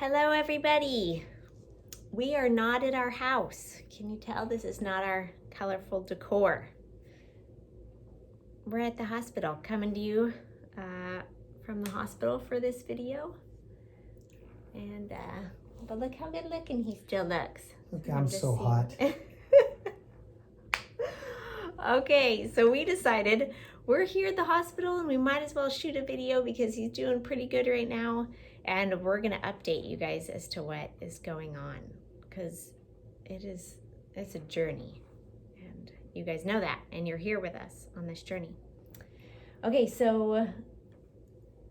Hello everybody. We are not at our house. Can you tell this is not our colorful decor? We're at the hospital, coming to you from the hospital for this video. And but look how good looking he still looks. Look, I'm so hot. Okay, so we decided we're here at the hospital and we might as well shoot a video because he's doing pretty good right now. And we're gonna update you guys as to what is going on because it's a journey and you guys know that and you're here with us on this journey. Okay, so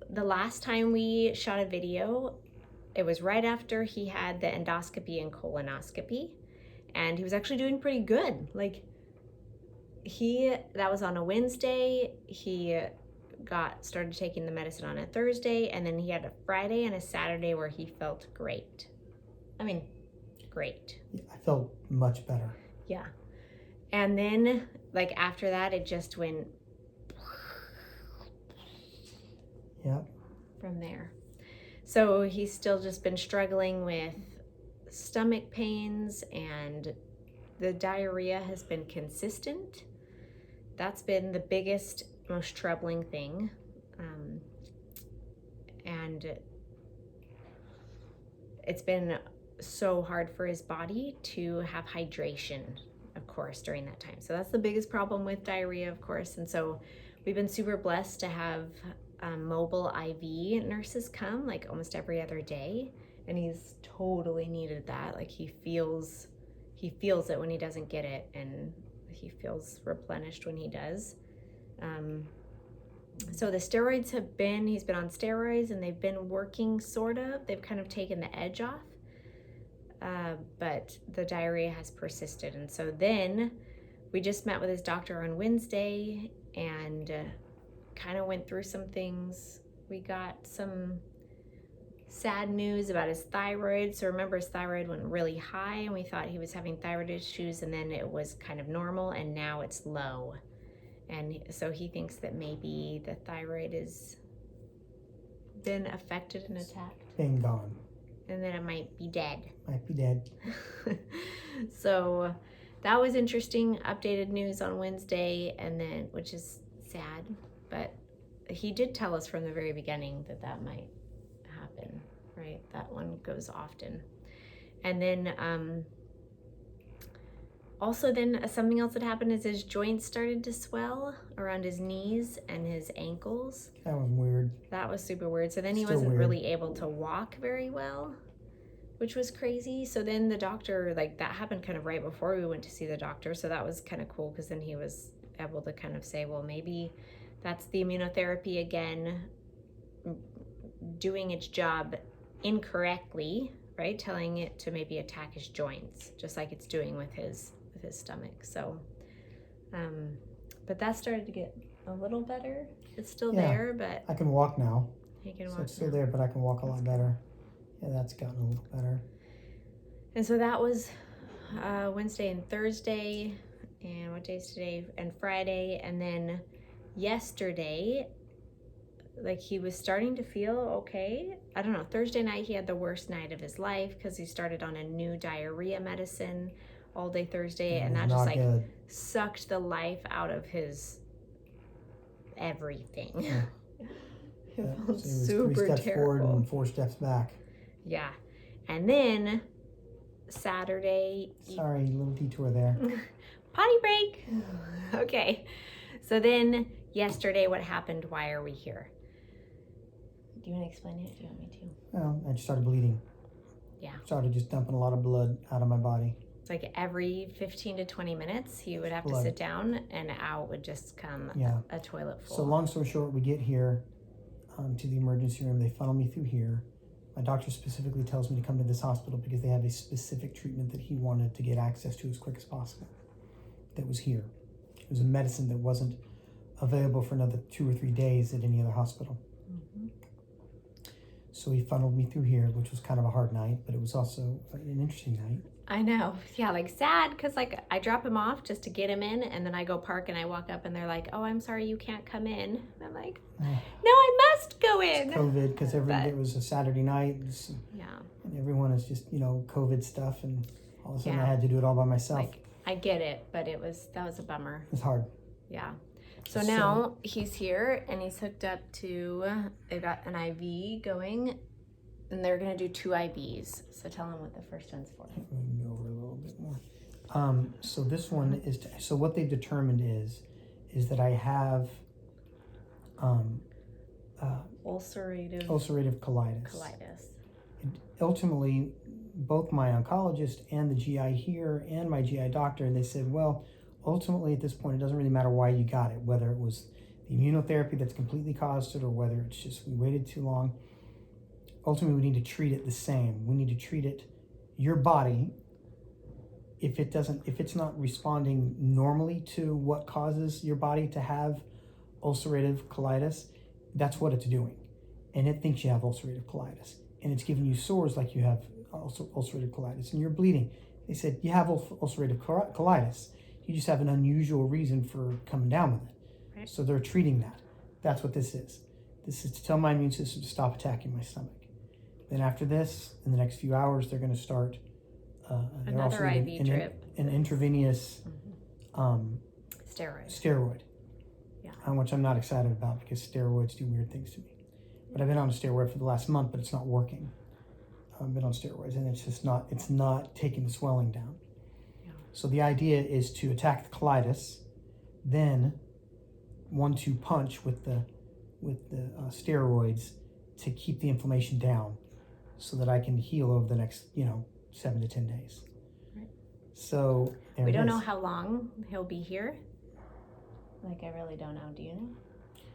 the last time we shot a video, it was right after he had the endoscopy and colonoscopy, and he was actually doing pretty good. Like that was on a Wednesday. He started taking the medicine on a Thursday, and then he had a Friday and a Saturday where he felt great. I mean, great. I felt much better. Yeah. And then like after that, it just went from there. So he's still just been struggling with stomach pains, and the diarrhea has been consistent. That's been the biggest, most troubling thing. And it's been so hard for his body to have hydration, of course, during that time. So that's the biggest problem with diarrhea, of course. And so we've been super blessed to have mobile IV nurses come like almost every other day, and he's totally needed that. Like he feels it when he doesn't get it, and he feels replenished when he does. So the steroids he's been on steroids and they've been working sort of. They've kind of taken the edge off, but the diarrhea has persisted. And so then we just met with his doctor on Wednesday and kind of went through some things. We got some sad news about his thyroid. So remember, his thyroid went really high and we thought he was having thyroid issues, and then it was kind of normal and now it's low. And so he thinks that maybe the thyroid has been affected and attacked. Been gone. And then it might be dead. Might be dead. So that was interesting. Updated news on Wednesday, and then, which is sad, but he did tell us from the very beginning that might happen, right? That one goes often. And then also then something else that happened is his joints started to swell around his knees and his ankles. That was weird. That was super weird. So then he Still wasn't weird. really able to walk very well, which was crazy. So then the doctor, like that happened kind of right before we went to see the doctor. So that was kind of cool because then he was able to kind of say, well, maybe that's the immunotherapy again doing its job incorrectly, right? Telling it to maybe attack his joints, just like it's doing with his stomach. So, but that started to get a little better. It's still there, but I can walk now. he can So walk it's still now. there, but I can walk a lot better. Yeah, that's gotten a little better. And so that was Wednesday and Thursday, and what day is today? And Friday. And then yesterday, like he was starting to feel okay. I don't know, Thursday night he had the worst night of his life because he started on a new diarrhea medicine all day Thursday, and that just like good. sucked the life out of his everything. Yeah. It So felt it was super 3 steps forward terrible. and 4 steps back. Yeah. And then Saturday, Sorry, little detour there. potty break. Okay. So then yesterday, what happened? Why are we here? Do you want to explain it? Do you want me to? Well, I just started bleeding. Yeah. Started just dumping a lot of blood out of my body. It's like every 15 to 20 minutes, he would have to Blood. sit down and out would just come a toilet full. So long story short, we get here to the emergency room. They funnel me through here. My doctor specifically tells me to come to this hospital because they have a specific treatment that he wanted to get access to as quick as possible. That was here. It was a medicine that wasn't available for another 2 or 3 days at any other hospital. Mm-hmm. So he funneled me through here, which was kind of a hard night, but it was also an interesting night. I know. Yeah, like sad because like I drop him off just to get him in, and then I go park and I walk up and they're like, oh, I'm sorry, you can't come in. And I'm like, no, I must go in. fine. COVID because But- it was a Saturday night Yeah. and everyone is just, COVID stuff. And all of a sudden I Yeah. had to do it all by myself. Like, I get it, but that was a bummer. It's hard. Yeah. So now he's here and he's hooked up to, they've got an IV going and they're going to do 2 IVs. So tell them what the first one's for. We can go over a little bit more. So this one is, so what they've determined is that I have Ulcerative colitis. Ultimately, both my oncologist and the GI here and my GI doctor, they said, well, ultimately at this point, it doesn't really matter why you got it, whether it was the immunotherapy that's completely caused it or whether it's just we waited too long. Ultimately, we need to treat it the same. We need to treat it, your body, if it's not responding normally to what causes your body to have ulcerative colitis, that's what it's doing. And it thinks you have ulcerative colitis. And it's giving you sores like you have ulcerative colitis and you're bleeding. They said, you have ulcerative colitis. You just have an unusual reason for coming down with it. Right. So they're treating that. That's what this is. This is to tell my immune system to stop attacking my stomach. Then after this, in the next few hours, they're going to start Another IV drip. An intravenous steroid. Yeah. Which I'm not excited about because steroids do weird things to me. But I've been on a steroid for the last month, but it's not working. I've been on steroids and it's not taking the swelling down. Yeah. So the idea is to attack the colitis, then 1-2 punch with the steroids to keep the inflammation down so that I can heal over the next, 7 to 10 days. Right. So we don't know how long he'll be here. Like, I really don't know. Do you know?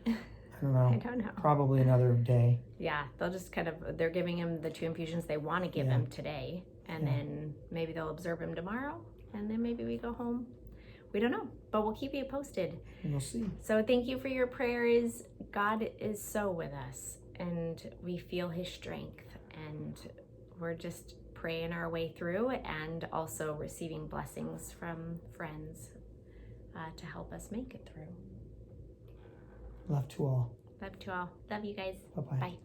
I don't know. I don't know. Probably another day. Yeah, they'll just they're giving him the 2 infusions they want to give him today. And then maybe they'll observe him tomorrow. And then maybe we go home. We don't know, but we'll keep you posted. We'll see. So thank you for your prayers. God is so with us and we feel his strength. And we're just praying our way through and also receiving blessings from friends to help us make it through. Love to all. Love to all. Love you guys. Bye-bye. Bye.